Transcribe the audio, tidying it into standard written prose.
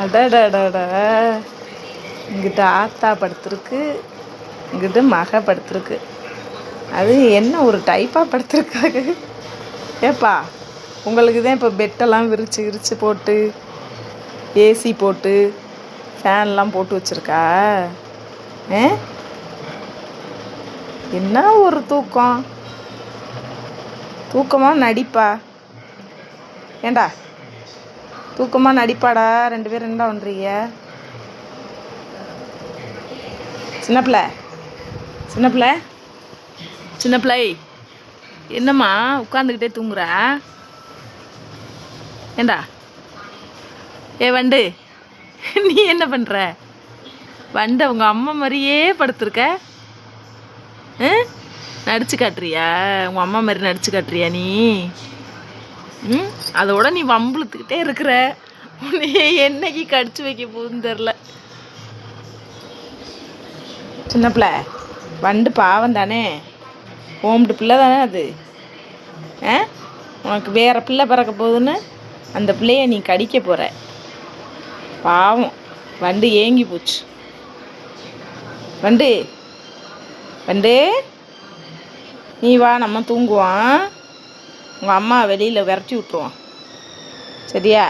அடடடட! இங்கிட்ட ஆத்தா படுத்திருக்கு, இங்கிட்டு மக படுத்திருக்கு. அது என்ன ஒரு டைப்பாக படுத்திருக்காங்க. ஏப்பா, உங்களுக்கு தான் இப்போ பெட்டெல்லாம் விரித்து போட்டு, ஏசி போட்டு, ஃபேன்லாம் போட்டு வச்சுருக்கா? என்ன ஒரு தூக்கம், தூக்கமாக நடிப்பா? ஏண்டா, தூக்கமாக நடிப்பாடா? 2 பேரும் என்ன பண்ணுறீங்க? சின்ன பிள்ளை என்னம்மா உட்காந்துக்கிட்டே தூங்குறா? ஏண்டா வண்டு, நீ என்ன பண்ணுற? வண்டு உங்கள் அம்மா மாதிரியே படுத்துருக்க. நடிச்சு காட்டுறியா? உங்கள் அம்மா மாதிரி நடிச்சு காட்டுறியா நீ? அதோட நீ வம்புழுத்துக்கிட்டே இருக்கிற. உன்னையே என்னைக்கு கடிச்சு வைக்க போகுதுன்னு தெரில. சின்ன பிள்ளை, வண்டு பாவம் தானே, ஓம்புட்டு பிள்ளை தானே அது. உனக்கு வேறு பிள்ளை பிறக்க போகுதுன்னு அந்த பிள்ளைய நீ கடிக்க போகிற. பாவம், வண்டு ஏங்கி போச்சு. வண்டு வண்டு, நீ வா, நம்ம தூங்குவான். உங்கள் அம்மா வெளியில் விரட்டி விட்ருவான், சரியா?